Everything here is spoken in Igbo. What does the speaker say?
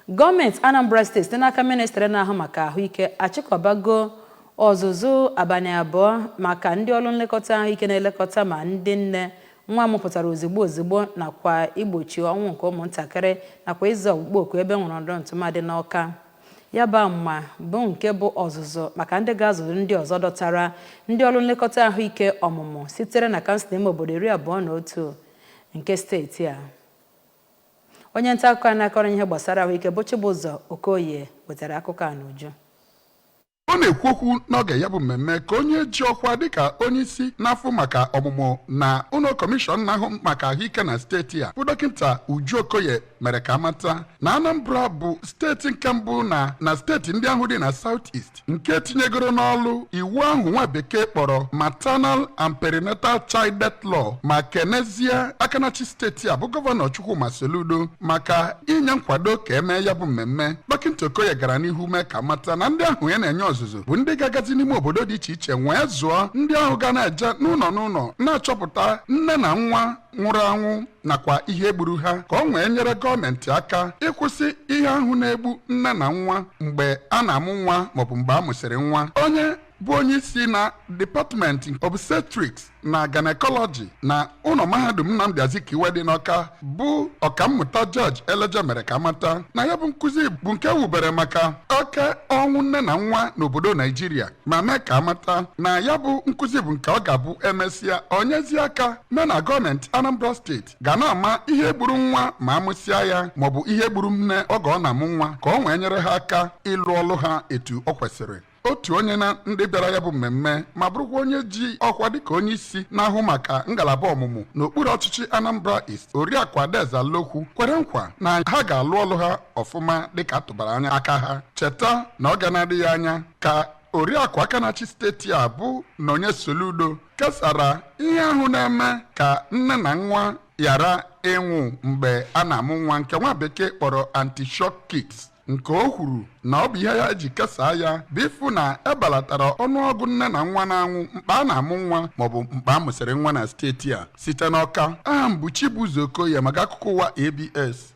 Gọọmenti Anambra Steeti site n'aka Ministri Na-Ahụ Maka Ahụike achịkọbago ọzụzụ abalị abụọ maka ndị ọrụ nlekọta ahụike na-elekọta ma ndị nne nwa mụpụtara ozugbo nakwa igbochi ọnwụ nke ụmụntakịrị nakwa ịzụ ọgbụgbọ oku ebe nwere ọdọ ntụmadị n'Ọka. Ya bụ amụma bụ nke bụ ọzụzụ maka ndị ga-azụ ndị ọzọ dọtara ndị ọrụ nlekọta ahụike ọmụmụ sitere na kansụl ime obodo 21 nke steeti a. Onye nta akụkọ na-akọrọ ihe gbasara ahụike bụ Chibụzọ Okoye wetara akụkọ a n'uju. Ọ na-ekwu okwu n'oge ya bụ mmemme ka onye ji ọkwa dịka onye isi n'afọ maka ọmụmụ na ụlọ kọmishọn na-ahụ maka ahụike na steeti a bụ dọkịta Uju Okoye mere ka amata na Anambra bụ steeti nke mbụ na steeti ndị ahụ dị na South East nke tinyegoro n'ọlụ iwu ahụ nwa bekee kpọrọ Maternal and Perinatal Child Death Law ma kenezie akanachi steeti a bụ gọvanọ Chukwuma Soludo maka inye nkwado ka emee ya bụ mmemme. Dọkịta Okoye gara n'ihu mee ka amata na ndị ahụ ya na-enye ọzụzụ bụ ndị ga-agazi n'ime obodo dị iche iche nwee zụọ ndị ahụ ga na-eje n'ụlọ na-achọpụta nne na nwa nwụrụ anwụ nakwa ihe gburu ha ka ọ nwee nyere gọọmenti aka ịkwụsị ihe ahụ na-egbu nne na nwa mgbe a na-amụ nwa maọbụ mgbe a mụsịrị nwa. Onye bụ onye isi na Department of Obstetrics na Gynecology na ụlọ mahadum Nnamdi Azikiwe dị n'Ọka bụ ọkammụta George Eleje mere ka amata na ya bụ nkụzi bụ nke wubere maka oke ọnwụ nne na nwa n'obodo Naijiria ma mee ka amata na ya bụ nkụzi bụ nke ọ ga-abụ emesịa onyezi aka mee na gọọmenti Anambra steeti ga na-ama ihe gburu nwa ma amụsịa ya maọbụ ihe gburu nne oge ọ na-amụ nwa ka ọ nwee nyere ha aka ịlụ ọlụ ha etu ọ kwesịrị. Otu onye na ndị bịara ya bụ mmemme ma bụrụkwa onye ji ọkwa dịka onye isi na-ahụ maka ngalaba ọmụmụ n'okpuru ọchịchị Anambra East Oriakụ Adaeze Lokwu kwere nkwa na ha ga-alụ ọlụ ha ọfụma dịka atụbara anya aka ha. Cheta na ọ ga na-adịghị anya ka Oriakụ Akanachi steeti a bụ na onye Soludo kesara ihe ahụ na-eme ka nne na nwa ghara ịnwụ mgbe a na-amụ nwa nke nwa bekee kpọrọ anti-shock kits nke o kwuru na ọ bụ ihe ya ji kesaa ya bụ ịfụ na ebelatara ọnụọgụ nne na nwa na-anwụ mkpa a na-amụ nwa maọbụ mkpa a mụsịrị nwa na steeti a. Site n'Ọka, aha m bụ Chibụzọ Okoye maka akụkọ ụwa ABS.